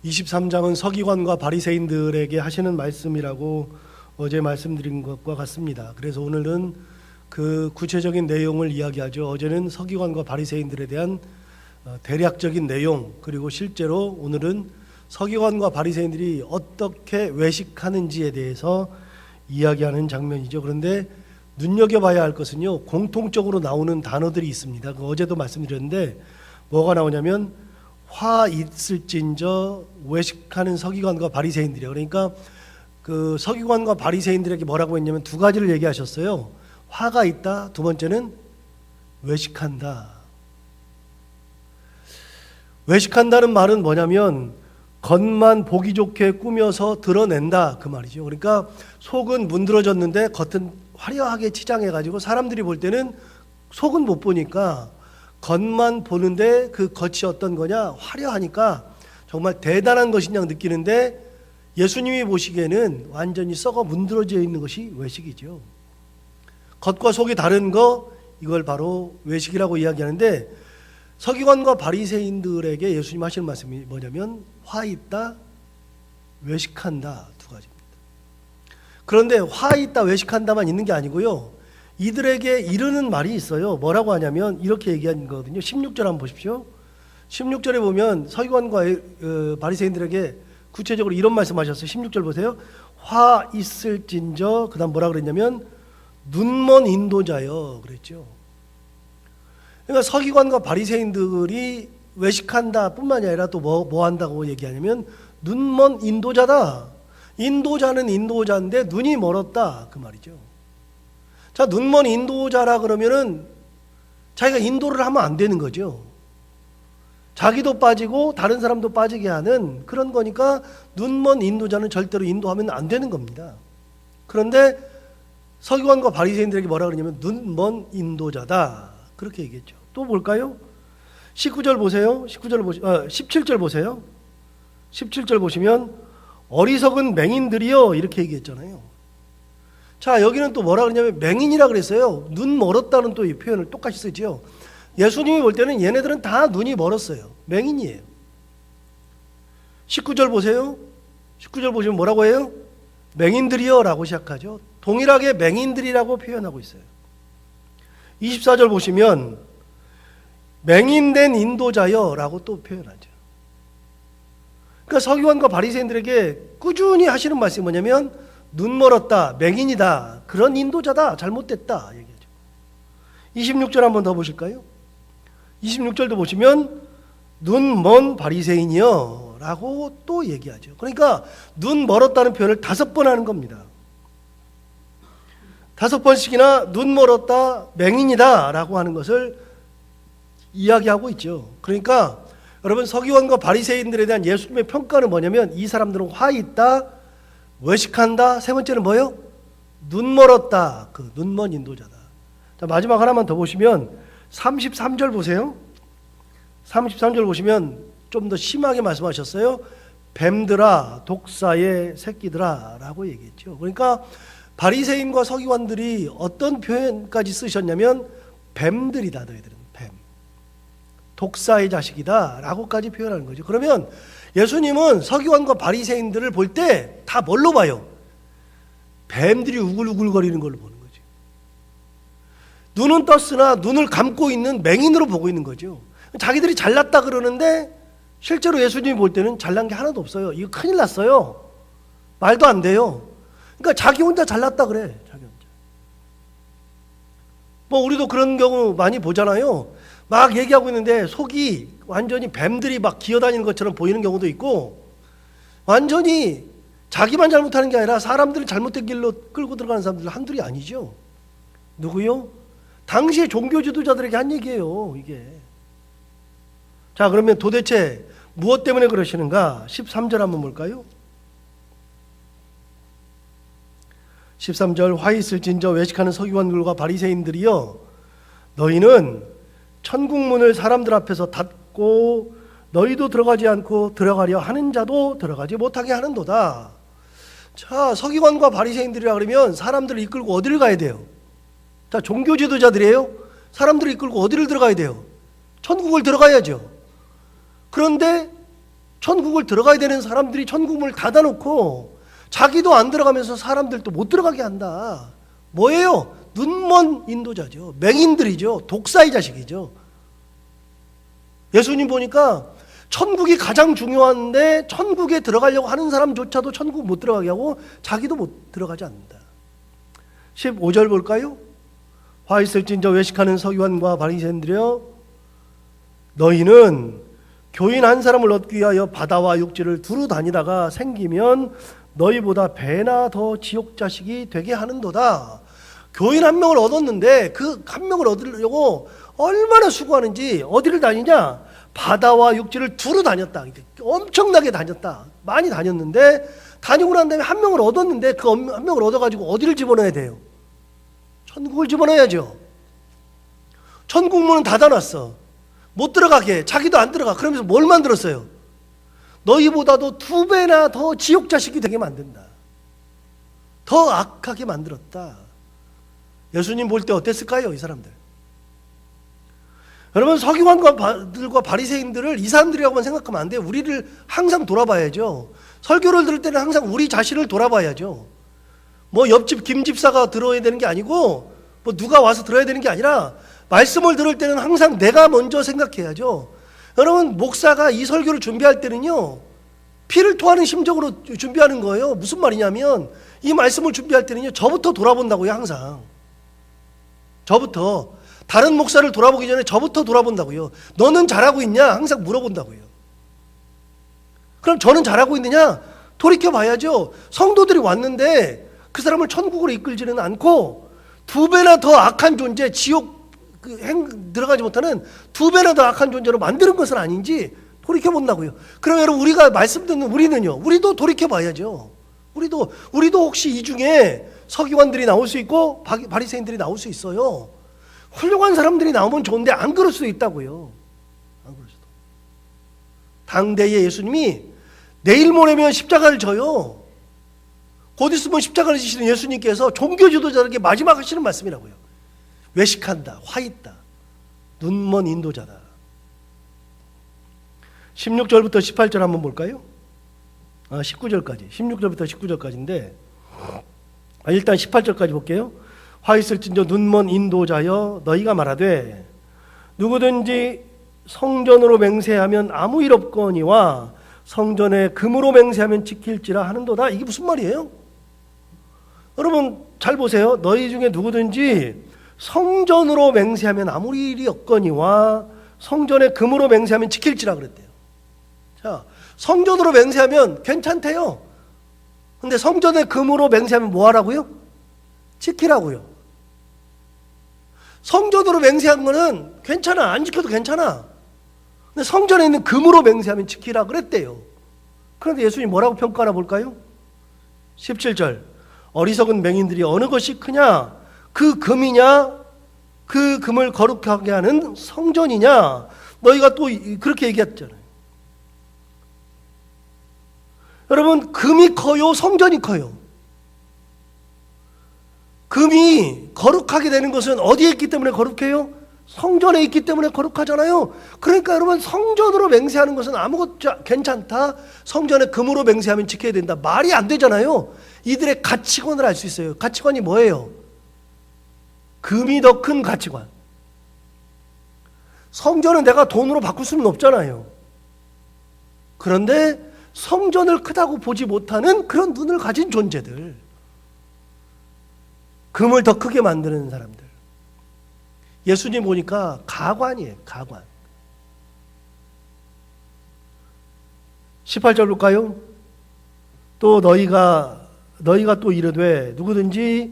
23장은 서기관과 바리새인들에게 하시는 말씀이라고 어제 말씀드린 것과 같습니다. 그래서 오늘은 그 구체적인 내용을 이야기하죠. 어제는 서기관과 바리새인들에 대한 대략적인 내용, 그리고 실제로 오늘은 서기관과 바리새인들이 어떻게 외식하는지에 대해서 이야기하는 장면이죠. 그런데 눈여겨봐야 할 것은요, 공통적으로 나오는 단어들이 있습니다. 어제도 말씀드렸는데 뭐가 나오냐면 화 있을진저 외식하는 서기관과 바리새인들이요. 그러니까 그 서기관과 바리새인들에게 뭐라고 했냐면 두 가지를 얘기하셨어요. 화가 있다. 두 번째는 외식한다. 외식한다는 말은 뭐냐면 겉만 보기 좋게 꾸며서 드러낸다 그 말이죠. 그러니까 속은 문드러졌는데 겉은 화려하게 치장해가지고 사람들이 볼 때는 속은 못 보니까 겉만 보는데 그 겉이 어떤 거냐, 화려하니까 정말 대단한 것이냐 느끼는데 예수님이 보시기에는 완전히 썩어 문드러져 있는 것이 외식이죠. 겉과 속이 다른 거, 이걸 바로 외식이라고 이야기하는데 서기관과 바리새인들에게 예수님 하시는 말씀이 뭐냐면 화 있다, 외식한다, 두 가지입니다. 그런데 화 있다, 외식한다만 있는 게 아니고요, 이들에게 이르는 말이 있어요. 뭐라고 하냐면 이렇게 얘기한 거거든요. 16절 한번 보십시오. 16절에 보면 서기관과 바리새인들에게 구체적으로 이런 말씀하셨어요. 16절 보세요. 화 있을진저, 그 다음 뭐라 그랬냐면 눈먼 인도자여 그랬죠. 그러니까 서기관과 바리새인들이 외식한다 뿐만이 아니라 또 뭐 한다고 얘기하냐면 눈먼 인도자다. 인도자는 인도자인데 눈이 멀었다 그 말이죠. 자, 눈먼 인도자라 그러면은 자기가 인도를 하면 안 되는 거죠. 자기도 빠지고 다른 사람도 빠지게 하는 그런 거니까 눈먼 인도자는 절대로 인도하면 안 되는 겁니다. 그런데 서기관과 바리새인들에게 뭐라 그러냐면 눈먼 인도자다 그렇게 얘기했죠. 또 볼까요? 19절 보세요. 17절 보세요. 17절 보시면 어리석은 맹인들이요 이렇게 얘기했잖아요. 자, 여기는 또 뭐라 그러냐면 맹인이라 그랬어요. 눈 멀었다는 또 이 표현을 똑같이 쓰죠. 예수님이 볼 때는 얘네들은 다 눈이 멀었어요. 맹인이에요. 19절 보세요. 19절 보시면 뭐라고 해요? 맹인들이요 라고 시작하죠. 동일하게 맹인들이라고 표현하고 있어요. 24절 보시면 맹인된 인도자여 라고 또 표현하죠. 그러니까 서기관과 바리새인들에게 꾸준히 하시는 말씀이 뭐냐면 눈 멀었다, 맹인이다, 그런 인도자다, 잘못됐다 얘기하죠. 26절 한번 더 보실까요? 26절도 보시면 눈 먼 바리새인이여 라고 또 얘기하죠. 그러니까 눈 멀었다는 표현을 5번 하는 겁니다. 5번씩이나 눈 멀었다, 맹인이다 라고 하는 것을 이야기하고 있죠. 그러니까 여러분 서기관과 바리새인들에 대한 예수님의 평가는 뭐냐면 이 사람들은 화 있다, 외식한다, 세 번째는 뭐예요? 눈 멀었다, 그 눈먼 인도자다. 자, 마지막 하나만 더 보시면 33절 보세요. 33절 보시면 좀 더 심하게 말씀하셨어요. 뱀들아, 독사의 새끼들아 라고 얘기했죠. 그러니까 바리새인과 서기관들이 어떤 표현까지 쓰셨냐면 뱀들이다, 너희들은 뱀, 독사의 자식이다 라고까지 표현하는 거죠. 그러면 예수님은 서기관과 바리새인들을 볼 때 다 뭘로 봐요? 뱀들이 우글우글거리는 걸로 보는 거죠. 눈은 떴으나 눈을 감고 있는 맹인으로 보고 있는 거죠. 자기들이 잘났다 그러는데 실제로 예수님이 볼 때는 잘난 게 하나도 없어요. 이거 큰일 났어요. 말도 안 돼요. 그러니까 자기 혼자 잘났다 그래. 자기 혼자. 뭐 우리도 그런 경우 많이 보잖아요. 막 얘기하고 있는데 속이 완전히 뱀들이 막 기어다니는 것처럼 보이는 경우도 있고, 완전히 자기만 잘못하는 게 아니라 사람들을 잘못된 길로 끌고 들어가는 사람들 한둘이 아니죠. 누구요? 당시의 종교 지도자들에게 한 얘기예요, 이게. 자, 그러면 도대체 무엇 때문에 그러시는가? 13절 한번 볼까요? 13절 화 있을진저 외식하는 서기관들과 바리새인들이여 너희는 천국문을 사람들 앞에서 닫고 너희도 들어가지 않고 들어가려 하는 자도 들어가지 못하게 하는도다. 자, 서기관과 바리새인들이라 그러면 사람들을 이끌고 어디를 가야 돼요? 자, 종교 지도자들이에요. 사람들을 이끌고 어디를 들어가야 돼요? 천국을 들어가야죠. 그런데 천국을 들어가야 되는 사람들이 천국문을 닫아놓고 자기도 안 들어가면서 사람들도 못 들어가게 한다. 뭐예요? 눈먼 인도자죠. 맹인들이죠. 독사의 자식이죠. 예수님 보니까 천국이 가장 중요한데 천국에 들어가려고 하는 사람조차도 천국 못 들어가게 하고 자기도 못 들어가지 않는다. 15절 볼까요? 화 있을진저 외식하는 서기관과 바리새인들이여, 너희는 교인 한 사람을 얻기 위하여 바다와 육지를 두루 다니다가 생기면 너희보다 배나 더 지옥 자식이 되게 하는도다. 교인 한 명을 얻었는데 그 한 명을 얻으려고 얼마나 수고하는지 어디를 다니냐? 바다와 육지를 두루 다녔다. 엄청나게 다녔다. 많이 다녔는데 다니고 난 다음에 한 명을 얻었는데 그 한 명을 얻어가지고 어디를 집어넣어야 돼요? 천국을 집어넣어야죠. 천국 문은 닫아놨어. 못 들어가게. 자기도 안 들어가. 그러면서 뭘 만들었어요? 너희보다도 2배나 더 지옥 자식이 되게 만든다. 더 악하게 만들었다. 예수님 볼 때 어땠을까요? 이 사람들. 여러분, 서기관들과 바리새인들을 이 사람들이라고만 생각하면 안 돼요. 우리를 항상 돌아봐야죠. 설교를 들을 때는 항상 우리 자신을 돌아봐야죠. 뭐 옆집 김 집사가 들어야 되는 게 아니고 뭐 누가 와서 들어야 되는 게 아니라 말씀을 들을 때는 항상 내가 먼저 생각해야죠. 여러분, 목사가 이 설교를 준비할 때는요, 피를 토하는 심정으로 준비하는 거예요. 무슨 말이냐면 이 말씀을 준비할 때는요, 저부터 돌아본다고요. 항상 저부터. 다른 목사를 돌아보기 전에 저부터 돌아본다고요. 너는 잘하고 있냐? 항상 물어본다고요. 그럼 저는 잘하고 있느냐? 돌이켜봐야죠. 성도들이 왔는데 그 사람을 천국으로 이끌지는 않고 2배나 더 악한 존재, 지옥 들어가지 못하는 2배나 더 악한 존재로 만드는 것은 아닌지 돌이켜본다고요. 그럼 여러분, 우리가 말씀 듣는 우리는요, 우리도 돌이켜봐야죠. 우리도 혹시 이 중에 서기관들이 나올 수 있고 바리새인들이 나올 수 있어요. 훌륭한 사람들이 나오면 좋은데 안 그럴 수도 있다고요. 안 그럴 수도. 당대에 예수님이 내일 모레면 십자가를 져요. 곧 있으면 십자가를 지시는 예수님께서 종교 지도자에게 마지막 하시는 말씀이라고요. 외식한다, 화 있다, 눈먼 인도자다. 16절부터 18절 한번 볼까요? 19절까지. 16절부터 19절까지인데 일단 18절까지 볼게요. 화 있을진저 눈먼 인도자여, 너희가 말하되 누구든지 성전으로 맹세하면 아무 일 없거니와 성전에 금으로 맹세하면 지킬지라 하는도다. 이게 무슨 말이에요? 여러분 잘 보세요. 너희 중에 누구든지 성전으로 맹세하면 아무 일이 없거니와 성전에 금으로 맹세하면 지킬지라 그랬대요. 자, 성전으로 맹세하면 괜찮대요. 근데 성전에 금으로 맹세하면 뭐 하라고요? 지키라고요. 성전으로 맹세한 거는 괜찮아. 안 지켜도 괜찮아. 근데 성전에 있는 금으로 맹세하면 지키라 그랬대요. 그런데 예수님이 뭐라고 평가하나 볼까요? 17절. 어리석은 맹인들이 어느 것이 크냐? 그 금이냐? 그 금을 거룩하게 하는 성전이냐? 너희가 또 그렇게 얘기했잖아요. 여러분, 금이 커요? 성전이 커요? 금이 거룩하게 되는 것은 어디에 있기 때문에 거룩해요? 성전에 있기 때문에 거룩하잖아요. 그러니까 여러분, 성전으로 맹세하는 것은 아무것도 괜찮다. 성전에 금으로 맹세하면 지켜야 된다. 말이 안 되잖아요. 이들의 가치관을 알 수 있어요. 가치관이 뭐예요? 금이 더 큰 가치관. 성전은 내가 돈으로 바꿀 수는 없잖아요. 그런데 성전을 크다고 보지 못하는 그런 눈을 가진 존재들. 금을 더 크게 만드는 사람들. 예수님 보니까 가관이에요. 가관. 18절 볼까요? 또 너희가 또 이르되 누구든지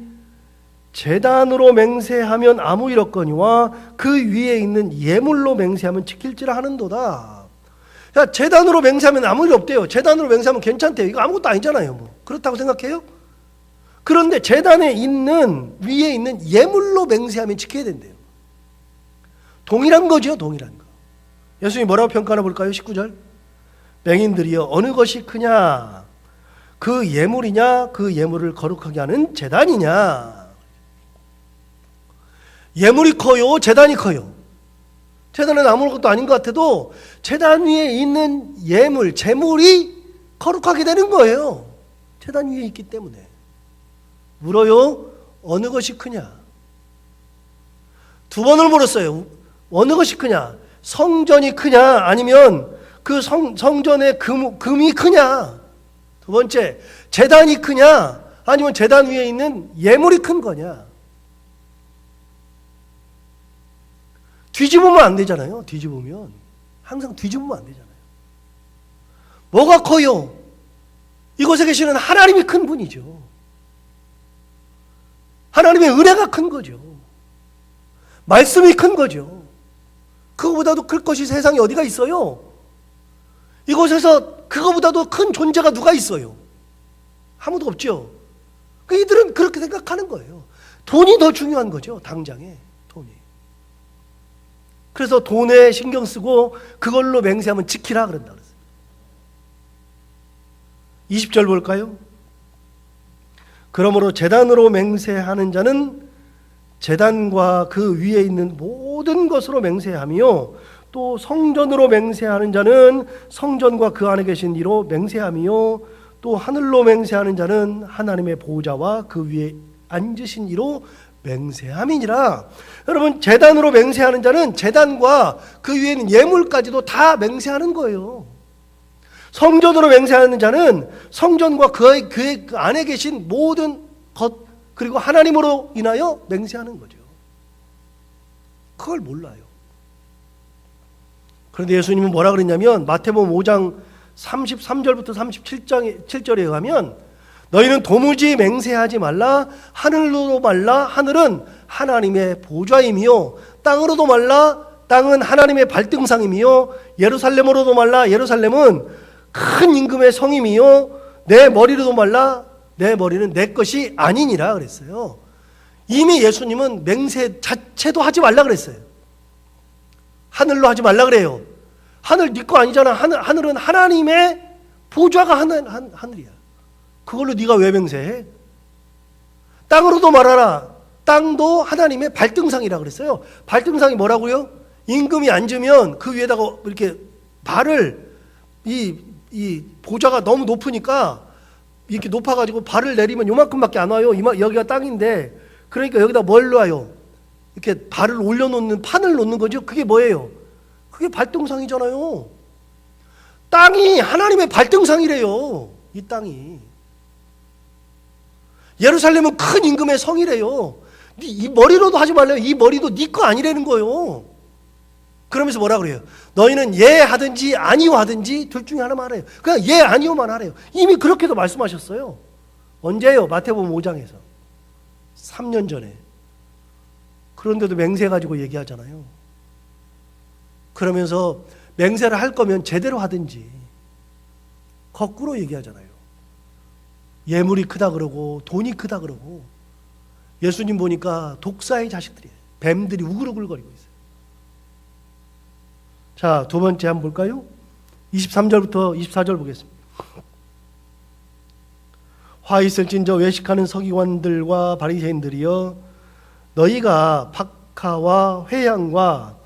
제단으로 맹세하면 아무 일 없거니와 그 위에 있는 예물로 맹세하면 지킬지라 하는도다. 야, 제단으로 맹세하면 아무 일 없대요. 제단으로 맹세하면 괜찮대요. 이거 아무것도 아니잖아요. 뭐. 그렇다고 생각해요? 그런데 제단에 있는 위에 있는 예물로 맹세하면 지켜야 된대요. 동일한 거죠. 동일한 거. 예수님이 뭐라고 평가하나 볼까요? 19절. 맹인들이여 어느 것이 크냐? 그 예물이냐? 그 예물을 거룩하게 하는 제단이냐? 예물이 커요? 제단이 커요? 제단은 아무것도 아닌 것 같아도 제단 위에 있는 예물, 제물이 거룩하게 되는 거예요. 제단 위에 있기 때문에. 물어요. 어느 것이 크냐? 두 번을 물었어요. 어느 것이 크냐? 성전이 크냐? 아니면 그 성전의 금이 크냐? 두 번째, 제단이 크냐? 아니면 제단 위에 있는 예물이 큰 거냐? 뒤집으면 안 되잖아요. 뒤집으면. 항상 뒤집으면 안 되잖아요. 뭐가 커요? 이곳에 계시는 하나님이 큰 분이죠. 하나님의 은혜가 큰 거죠. 말씀이 큰 거죠. 그거보다도 클 것이 세상에 어디가 있어요? 이곳에서 그거보다도 큰 존재가 누가 있어요? 아무도 없죠. 이들은 그렇게 생각하는 거예요. 돈이 더 중요한 거죠. 당장에 돈이. 그래서 돈에 신경 쓰고 그걸로 맹세하면 지키라 그런다 그랬어요. 20절 볼까요? 그러므로 제단으로 맹세하는 자는 제단과 그 위에 있는 모든 것으로 맹세하며 또 성전으로 맹세하는 자는 성전과 그 안에 계신 이로 맹세하며 또 하늘로 맹세하는 자는 하나님의 보좌와 그 위에 앉으신 이로 맹세함이니라. 여러분, 제단으로 맹세하는 자는 제단과 그 위에 있는 예물까지도 다 맹세하는 거예요. 성전으로 맹세하는 자는 성전과 그 안에 계신 모든 것 그리고 하나님으로 인하여 맹세하는 거죠. 그걸 몰라요. 그런데 예수님은 뭐라 그랬냐면 마태복음 5장 33절부터 37절에 의하면 너희는 도무지 맹세하지 말라. 하늘로도 말라. 하늘은 하나님의 보좌이며 땅으로도 말라. 땅은 하나님의 발등상이며 예루살렘으로도 말라. 예루살렘은 큰 임금의 성임이요 내 머리로도 말라. 내 머리는 내 것이 아니니라 그랬어요. 이미 예수님은 맹세 자체도 하지 말라 그랬어요. 하늘로 하지 말라 그래요. 하늘 네 거 아니잖아. 하늘은 하나님의 보좌가 하늘이야. 그걸로 네가 왜 맹세해? 땅으로도 말하라. 땅도 하나님의 발등상이라 그랬어요. 발등상이 뭐라고요? 임금이 앉으면 그 위에다가 이렇게 발을 이 보좌가 너무 높으니까 이렇게 높아가지고 발을 내리면 요만큼밖에 안 와요. 여기가 땅인데 그러니까 여기다 뭘 놔요? 이렇게 발을 올려놓는 판을 놓는 거죠. 그게 뭐예요? 그게 발등상이잖아요. 땅이 하나님의 발등상이래요. 이 땅이. 예루살렘은 큰 임금의 성이래요. 이 머리로도 하지 말래요. 이 머리도 네 거 아니라는 거예요. 그러면서 뭐라 그래요? 너희는 예 하든지 아니요 하든지 둘 중에 하나만 하래요. 그냥 예 아니요만 하래요. 이미 그렇게도 말씀하셨어요. 언제요? 마태복음 5장에서 3년 전에. 그런데도 맹세 가지고 얘기하잖아요. 그러면서 맹세를 할 거면 제대로 하든지 거꾸로 얘기하잖아요. 예물이 크다 그러고 돈이 크다 그러고. 예수님 보니까 독사의 자식들이에요. 뱀들이 우글우글거리고 있어요. 자, 두 번째 한번 볼까요? 23절부터 24절 보겠습니다. 화 있을진저 외식하는 서기관들과 바리새인들이여 너희가 박하와 회양과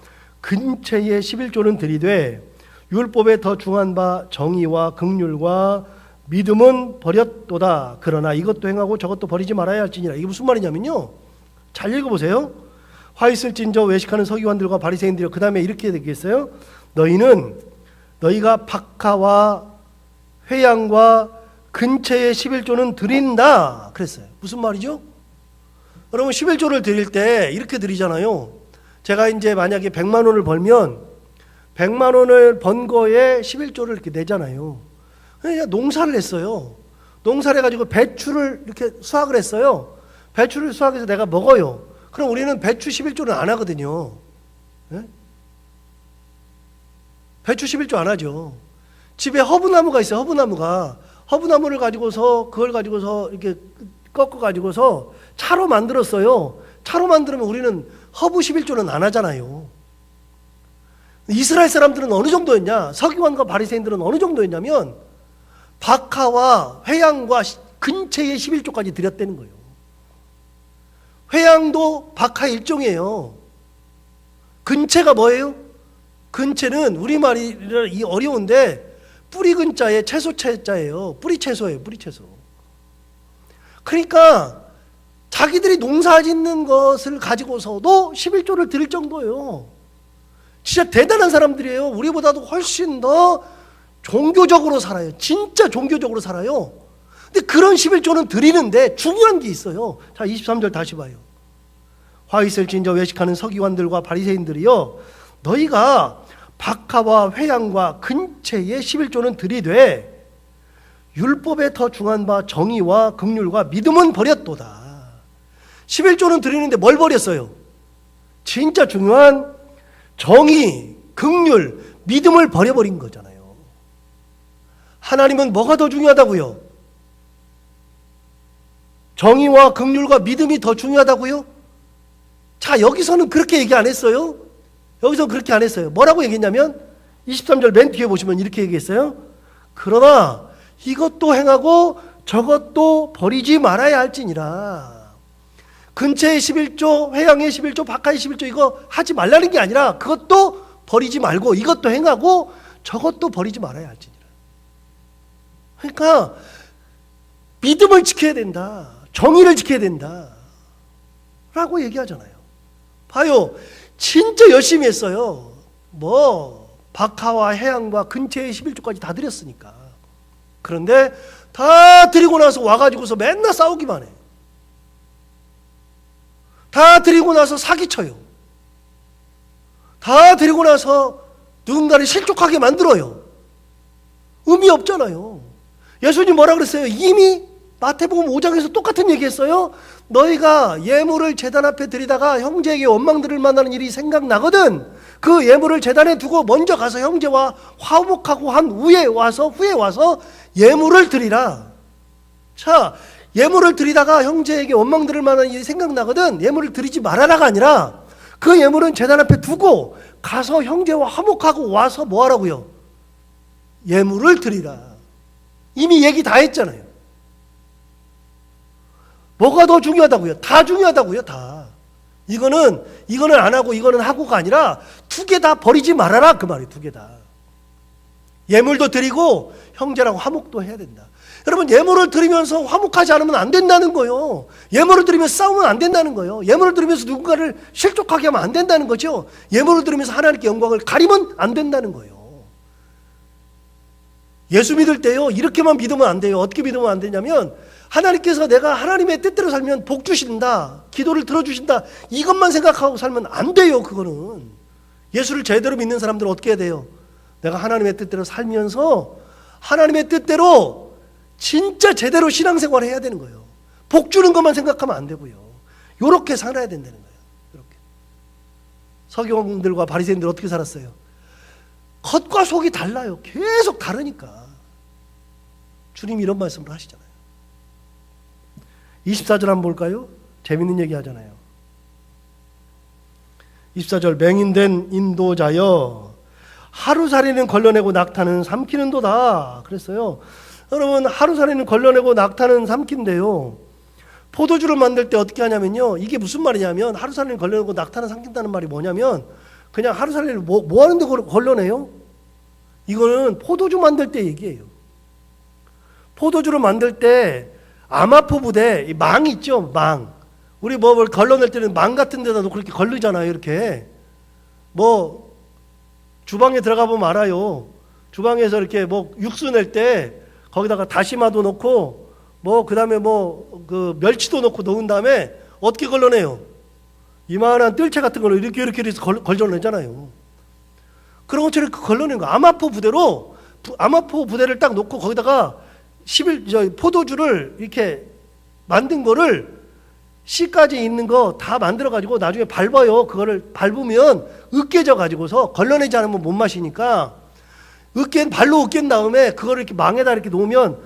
근체의 11조는 들이되 율법에 더 중한 바 정의와 긍휼과 믿음은 버렸도다. 그러나 이것도 행하고 저것도 버리지 말아야 할지니라. 이게 무슨 말이냐면요. 잘 읽어보세요. 화 있을진저 외식하는 서기관들과 바리새인들이여. 그 다음에 이렇게 되겠어요. 너희가 박하와 회양과 근체의 11조는 드린다 그랬어요. 무슨 말이죠? 여러분 11조를 드릴 때 이렇게 드리잖아요. 제가 이제 만약에 100만 원을 벌면 100만 원을 번 거에 11조를 이렇게 내잖아요. 그냥 농사를 했어요. 농사를 해가지고 배추를 이렇게 수확을 했어요. 배추를 수확해서 내가 먹어요. 그럼 우리는 배추 11조는 안 하거든요. 네? 배추 11조 안 하죠. 집에 허브나무가 있어요. 허브나무를 가지고서 그걸 가지고서 이렇게 꺾어 가지고서 차로 만들었어요. 차로 만들면 우리는 허브 11조는 안 하잖아요. 이스라엘 사람들은 어느 정도였냐? 서기관과 바리새인들은 어느 정도였냐면 박하와 회양과 근체의 11조까지 드렸다는 거예요. 회양도 박하의 일종이에요. 근체가 뭐예요? 근채는 우리말이 이 어려운데 뿌리 근자에 채소 채자예요. 뿌리 채소예요. 뿌리 채소. 그러니까 자기들이 농사 짓는 것을 가지고서도 11조를 드릴 정도예요. 진짜 대단한 사람들이에요. 우리보다도 훨씬 더 종교적으로 살아요. 진짜 종교적으로 살아요. 근데 그런 11조는 드리는데 중요한 게 있어요. 자, 23절 다시 봐요. 화 있을진저 외식하는 서기관들과 바리새인들이여, 너희가 박하와 회양과 근채의 11조는 드리되 율법에 더 중한 바 정의와 긍휼과 믿음은 버렸도다. 11조는 드리는데 뭘 버렸어요? 진짜 중요한 정의, 긍휼, 믿음을 버려버린 거잖아요. 하나님은 뭐가 더 중요하다고요? 정의와 긍휼과 믿음이 더 중요하다고요? 자, 여기서는 그렇게 얘기 안 했어요. 여기서 그렇게 안 했어요. 뭐라고 얘기했냐면 23절 맨 뒤에 보시면 이렇게 얘기했어요. 그러나 이것도 행하고 저것도 버리지 말아야 할지니라. 근처의 11조, 회양의 11조, 박하의 11조 이거 하지 말라는 게 아니라 그것도 버리지 말고 이것도 행하고 저것도 버리지 말아야 할지니라. 그러니까 믿음을 지켜야 된다. 정의를 지켜야 된다. 라고 얘기하잖아요. 봐요. 진짜 열심히 했어요. 뭐 박하와 해양과 근처의 11조까지 다 드렸으니까. 그런데 다 드리고 나서 와가지고서 맨날 싸우기만 해. 다 드리고 나서 사기쳐요. 다 드리고 나서 누군가를 실족하게 만들어요. 의미 없잖아요. 예수님 뭐라 그랬어요? 이미 마태복음 5장에서 똑같은 얘기했어요. 너희가 예물을 제단 앞에 드리다가 형제에게 원망들을 만나는 일이 생각나거든. 그 예물을 제단에 두고 먼저 가서 형제와 화목하고 한 후에 와서 예물을 드리라. 자, 예물을 드리다가 형제에게 원망들을 만나는 일이 생각나거든. 예물을 드리지 말아라가 아니라 그 예물은 제단 앞에 두고 가서 형제와 화목하고 와서 뭐 하라고요? 예물을 드리라. 이미 얘기 다 했잖아요. 뭐가 더 중요하다고요? 다 중요하다고요, 다. 이거는 안 하고 이거는 하고가 아니라 두 개 다 버리지 말아라. 그 말이에요, 두 개 다. 예물도 드리고 형제랑 화목도 해야 된다. 여러분, 예물을 드리면서 화목하지 않으면 안 된다는 거예요. 예물을 드리면서 싸우면 안 된다는 거예요. 예물을 드리면서 누군가를 실족하게 하면 안 된다는 거죠. 예물을 드리면서 하나님께 영광을 가리면 안 된다는 거예요. 예수 믿을 때요, 이렇게만 믿으면 안 돼요. 어떻게 믿으면 안 되냐면 하나님께서 내가 하나님의 뜻대로 살면 복 주신다, 기도를 들어주신다, 이것만 생각하고 살면 안 돼요. 그거는 예수를 제대로 믿는 사람들은 어떻게 해야 돼요? 내가 하나님의 뜻대로 살면서 하나님의 뜻대로 진짜 제대로 신앙생활을 해야 되는 거예요. 복 주는 것만 생각하면 안 되고요. 이렇게 살아야 된다는 거예요. 이렇게. 서기관들과 바리새인들 어떻게 살았어요? 겉과 속이 달라요. 계속 다르니까. 주님이 이런 말씀을 하시잖아요. 24절 한번 볼까요? 재밌는 얘기 하잖아요. 24절, 맹인된 인도자여, 하루살이는 걸러내고 낙타는 삼키는도다 그랬어요. 여러분, 하루살이는 걸러내고 낙타는 삼킨대요. 포도주를 만들 때 어떻게 하냐면요, 이게 무슨 말이냐면 하루살이는 걸러내고 낙타는 삼킨다는 말이 뭐냐면 그냥 하루살이를 뭐 하는데 걸러내요? 이거는 포도주 만들 때 얘기예요. 포도주를 만들 때 아마포 부대, 망 있죠, 망. 우리 뭘 걸러낼 때는 망 같은 데다 놓고 이렇게 걸르잖아요, 이렇게. 뭐 주방에 들어가 보면 알아요. 주방에서 이렇게 뭐 육수 낼 때 거기다가 다시마도 넣고 뭐 그다음에 뭐 그 멸치도 넣고 넣은 다음에 어떻게 걸러내요? 이만한 뜰채 같은 걸로 이렇게 해서 걸러내잖아요. 그런 것처럼 걸러내는 거. 아마포 부대로 아마포 부대를 딱 놓고 거기다가 포도주를 이렇게 만든 거를 씨까지 있는 거 다 만들어 가지고 나중에 밟아요. 그거를 밟으면 으깨져 가지고서 걸러내지 않으면 못 마시니까 발로 으깬 다음에 그거를 이렇게 망에다 이렇게 놓으면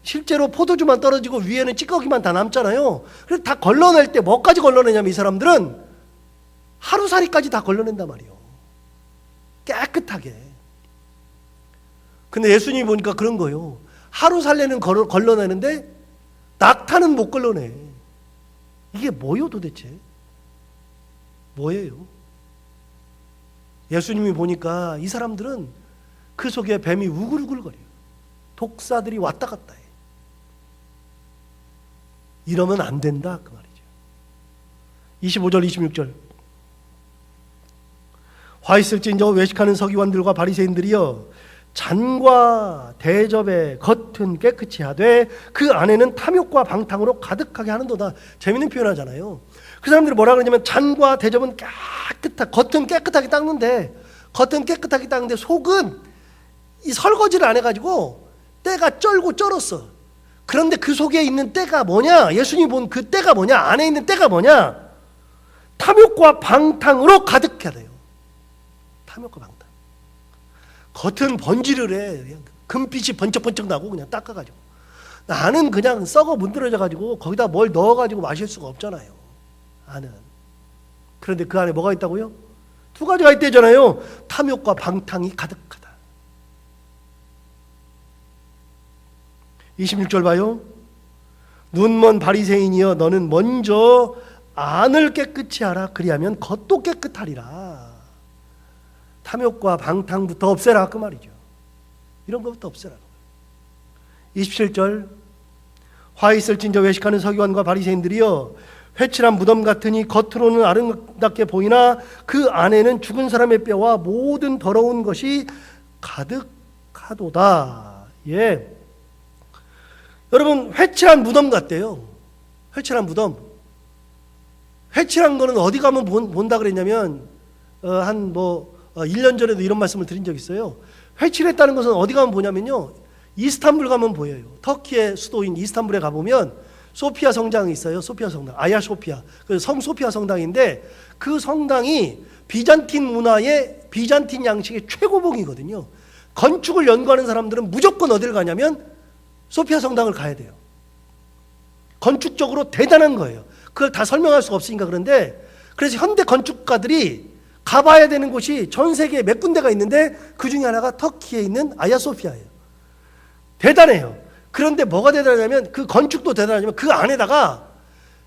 실제로 포도주만 떨어지고 위에는 찌꺼기만 다 남잖아요. 그래서 다 걸러낼 때 뭐까지 걸러내냐면 이 사람들은 하루살이까지 다 걸러낸단 말이에요. 깨끗하게. 근데 예수님이 보니까 그런 거예요. 하루살레는 걸러내는데 낙타는 못 걸러내. 이게 뭐요 도대체? 뭐예요? 예수님이 보니까 이 사람들은 그 속에 뱀이 우글우글거려요. 독사들이 왔다 갔다 해. 이러면 안 된다 그 말이죠. 25절 26절 화 있을진저 외식하는 서기관들과 바리새인들이여 잔과 대접에 겉은 깨끗이 하되 그 안에는 탐욕과 방탕으로 가득하게 하는도다. 재밌는 표현하잖아요. 그 사람들이 뭐라 그러냐면 잔과 대접은 겉은 깨끗하게 닦는데 속은 이 설거지를 안 해가지고 때가 쩔고 쩔었어. 그런데 그 속에 있는 때가 뭐냐? 예수님이 본 그 때가 뭐냐? 안에 있는 때가 뭐냐? 탐욕과 방탕으로 가득해야 돼요. 탐욕과 방탕. 겉은 번지를 해. 그냥 금빛이 번쩍번쩍 나고 그냥 닦아가지고. 안은 그냥 썩어 문드러져가지고 거기다 뭘 넣어가지고 마실 수가 없잖아요. 안은. 그런데 그 안에 뭐가 있다고요? 두 가지가 있대잖아요. 탐욕과 방탕이 가득하다. 26절 봐요. 눈먼 바리새인이여 너는 먼저 안을 깨끗이 하라. 그리하면 겉도 깨끗하리라. 탐욕과 방탕부터 없애라 그 말이죠. 이런 것부터 없애라. 27절 화 있을진저 외식하는 서기관과 바리새인들이여 회칠한 무덤 같으니 겉으로는 아름답게 보이나 그 안에는 죽은 사람의 뼈와 모든 더러운 것이 가득하도다. 예. 여러분 회칠한 무덤 같대요. 회칠한 무덤. 회칠한 거는 어디 가면 본다 그랬냐면 한 1년 전에도 이런 말씀을 드린 적이 있어요. 회칠했다는 것은 어디 가면 보냐면요. 이스탄불 가면 보여요. 터키의 수도인 이스탄불에 가보면 소피아 성당이 있어요. 소피아 성당. 아야 소피아. 그 성 소피아 성당인데 그 성당이 비잔틴 문화의 비잔틴 양식의 최고봉이거든요. 건축을 연구하는 사람들은 무조건 어디를 가냐면 소피아 성당을 가야 돼요. 건축적으로 대단한 거예요. 그걸 다 설명할 수가 없으니까 그런데 그래서 현대 건축가들이 가봐야 되는 곳이 전 세계에 몇 군데가 있는데 그 중에 하나가 터키에 있는 아야소피아예요. 대단해요. 그런데 뭐가 대단하냐면 그 건축도 대단하지만 그 안에다가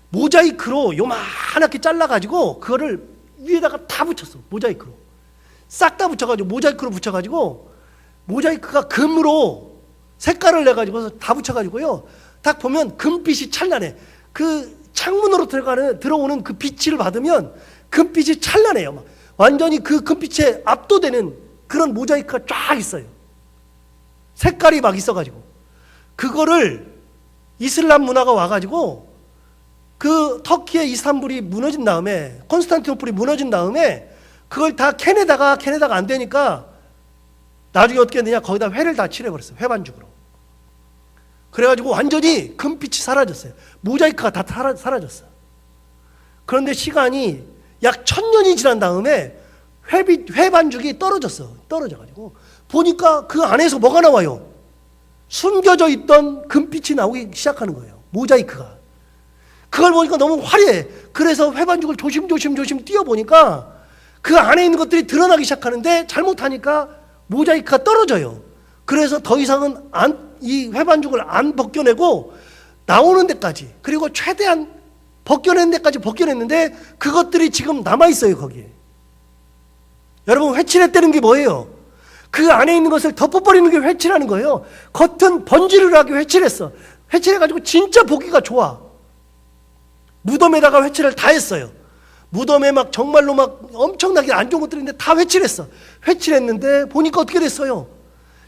모자이크로 요만하게 잘라가지고 그거를 위에다가 다 붙였어. 모자이크로. 싹 다 붙여가지고 모자이크로 붙여가지고 모자이크가 금으로 색깔을 내가지고 다 붙여가지고요. 딱 보면 금빛이 찬란해. 그 창문으로 들어오는 그 빛을 받으면 금빛이 찬란해요. 막. 완전히 그 금빛에 압도되는 그런 모자이크가 쫙 있어요. 색깔이 막 있어가지고. 그거를 이슬람 문화가 와가지고 그 터키의 이스탄불이 무너진 다음에 콘스탄티노플이 무너진 다음에 그걸 다 캐내다가 안 되니까 나중에 어떻게 했느냐 거기다 회를 다 칠해버렸어요. 회반죽으로. 그래가지고 완전히 금빛이 사라졌어요. 모자이크가 다 사라졌어요. 그런데 시간이 약 1000년이 지난 다음에 회반죽이 떨어져가지고 보니까 그 안에서 뭐가 나와요? 숨겨져 있던 금빛이 나오기 시작하는 거예요. 모자이크가. 그걸 보니까 너무 화려해. 그래서 회반죽을 조심조심 띄워보니까 그 안에 있는 것들이 드러나기 시작하는데 잘못하니까 모자이크가 떨어져요. 그래서 더 이상은 이 회반죽을 안 벗겨내고 나오는 데까지 그리고 최대한 벗겨낸 데까지 벗겨냈는데 그것들이 지금 남아있어요. 거기에. 여러분 회칠했다는 게 뭐예요? 그 안에 있는 것을 덮어버리는 게 회칠하는 거예요. 겉은 번지르르하게 회칠했어. 회칠해가지고 진짜 보기가 좋아. 무덤에다가 회칠을 다 했어요. 무덤에 막 정말로 막 엄청나게 안 좋은 것들인데 다 회칠했어. 회칠했는데 보니까 어떻게 됐어요?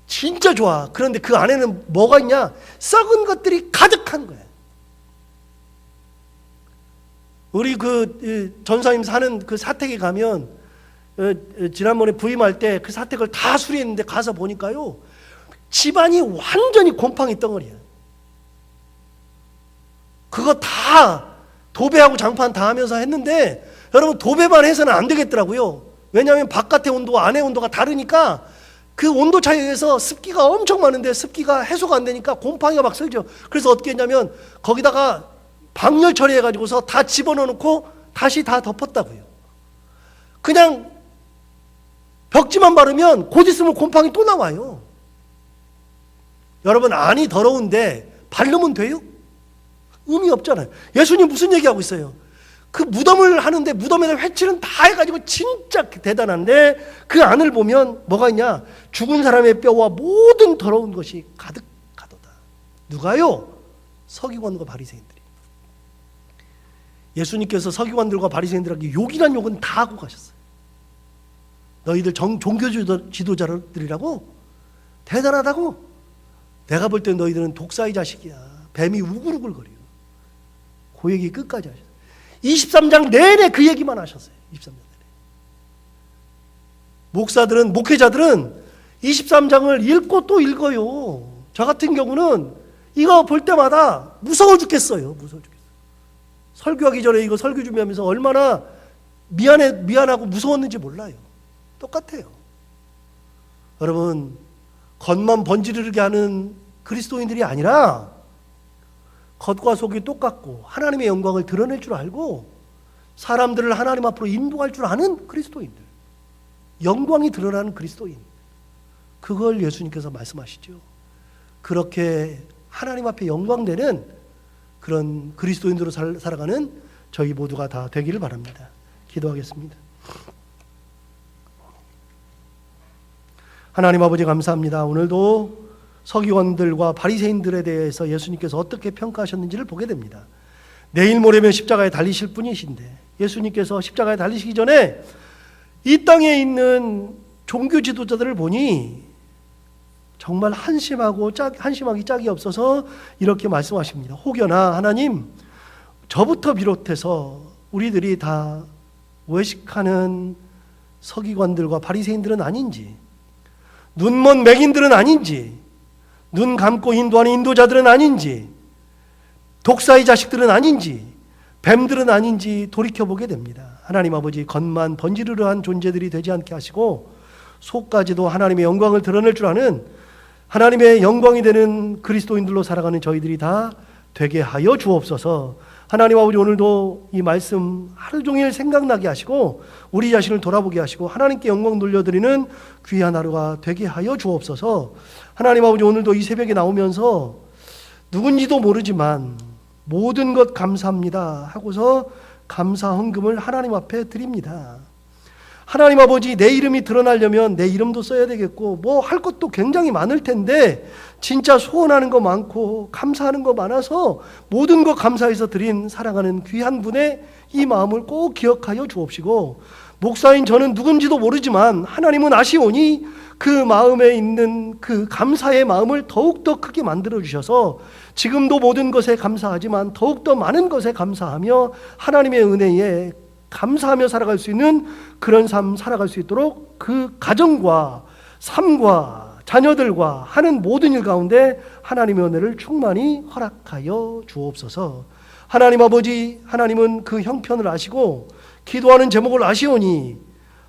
진짜 좋아. 그런데 그 안에는 뭐가 있냐? 썩은 것들이 가득한 거예요. 우리 그 전사님 사는 그 사택에 가면 지난번에 부임할 때 그 사택을 다 수리했는데 가서 보니까요 집안이 완전히 곰팡이 덩어리야. 그거 다 도배하고 장판 다 하면서 했는데 여러분 도배만 해서는 안 되겠더라고요. 왜냐하면 바깥의 온도와 안의 온도가 다르니까 그 온도 차이에 의해서 습기가 엄청 많은데 습기가 해소가 안 되니까 곰팡이가 막 슬죠. 그래서 어떻게 했냐면 거기다가 방열 처리해가지고서 다 집어넣고 다시 다 덮었다고요. 그냥 벽지만 바르면 곧 있으면 곰팡이 또 나와요. 여러분 안이 더러운데 바르면 돼요? 의미 없잖아요. 예수님 무슨 얘기하고 있어요? 그 무덤을 하는데 무덤에다 회칠은 다 해가지고 진짜 대단한데 그 안을 보면 뭐가 있냐? 죽은 사람의 뼈와 모든 더러운 것이 가득하도다. 누가요? 서기관과 바리새인들이. 예수님께서 서기관들과 바리새인들에게 욕이란 욕은 다 하고 가셨어요. 너희들 종교 지도자들이라고? 대단하다고? 내가 볼 때 너희들은 독사의 자식이야. 뱀이 우글우글거려. 그 얘기 끝까지 하셨어요. 23장 내내 그 얘기만 하셨어요. 23장 내내. 목사들은, 목회자들은 23장을 읽고 또 읽어요. 저 같은 경우는 이거 볼 때마다 무서워 죽겠어요. 무서워 죽겠어요. 설교하기 전에 이거 설교 준비하면서 얼마나 미안하고 무서웠는지 몰라요. 똑같아요. 여러분, 겉만 번지르르게 하는 그리스도인들이 아니라 겉과 속이 똑같고 하나님의 영광을 드러낼 줄 알고 사람들을 하나님 앞으로 인도할 줄 아는 그리스도인들, 영광이 드러나는 그리스도인, 그걸 예수님께서 말씀하시죠. 그렇게 하나님 앞에 영광되는 그런 그리스도인으로 살아가는 저희 모두가 다 되기를 바랍니다. 기도하겠습니다. 하나님 아버지 감사합니다. 오늘도 서기관들과 바리새인들에 대해서 예수님께서 어떻게 평가하셨는지를 보게 됩니다. 내일 모레면 십자가에 달리실 분이신데 예수님께서 십자가에 달리시기 전에 이 땅에 있는 종교 지도자들을 보니 정말 한심하기 짝이 없어서 이렇게 말씀하십니다. 혹여나 하나님, 저부터 비롯해서 우리들이 다 외식하는 서기관들과 바리새인들은 아닌지, 눈먼 맹인들은 아닌지, 눈 감고 인도하는 인도자들은 아닌지, 독사의 자식들은 아닌지, 뱀들은 아닌지 돌이켜보게 됩니다. 하나님 아버지, 겉만 번지르르한 존재들이 되지 않게 하시고 속까지도 하나님의 영광을 드러낼 줄 아는 하나님의 영광이 되는 그리스도인들로 살아가는 저희들이 다 되게 하여 주옵소서. 하나님 아버지, 오늘도 이 말씀 하루 종일 생각나게 하시고 우리 자신을 돌아보게 하시고 하나님께 영광 돌려드리는 귀한 하루가 되게 하여 주옵소서. 하나님 아버지, 오늘도 이 새벽에 나오면서 누군지도 모르지만 모든 것 감사합니다 하고서 감사 헌금을 하나님 앞에 드립니다. 하나님 아버지, 내 이름이 드러나려면 내 이름도 써야 되겠고 뭐 할 것도 굉장히 많을 텐데 진짜 소원하는 거 많고 감사하는 거 많아서 모든 거 감사해서 드린 사랑하는 귀한 분의 이 마음을 꼭 기억하여 주옵시고, 목사인 저는 누군지도 모르지만 하나님은 아시오니 그 마음에 있는 그 감사의 마음을 더욱더 크게 만들어 주셔서 지금도 모든 것에 감사하지만 더욱더 많은 것에 감사하며 하나님의 은혜에 감사하며 살아갈 수 있는 그런 삶 살아갈 수 있도록 그 가정과 삶과 자녀들과 하는 모든 일 가운데 하나님의 은혜를 충만히 허락하여 주옵소서. 하나님 아버지, 하나님은 그 형편을 아시고 기도하는 제목을 아시오니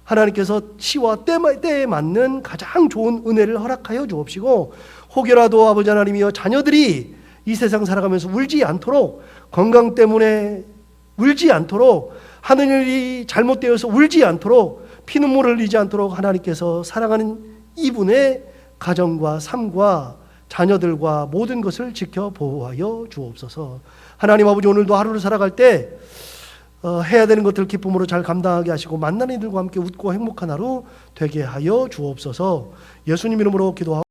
하나님께서 시와 때에 맞는 가장 좋은 은혜를 허락하여 주옵시고, 혹여라도 아버지 하나님이여 자녀들이 이 세상 살아가면서 울지 않도록, 건강 때문에 울지 않도록, 하는 일이 잘못되어서 울지 않도록, 피눈물을 흘리지 않도록 하나님께서 사랑하는 이분의 가정과 삶과 자녀들과 모든 것을 지켜 보호하여 주옵소서. 하나님 아버지, 오늘도 하루를 살아갈 때 해야 되는 것들을 기쁨으로 잘 감당하게 하시고 만나는 이들과 함께 웃고 행복한 하루 되게 하여 주옵소서. 예수님 이름으로 기도하고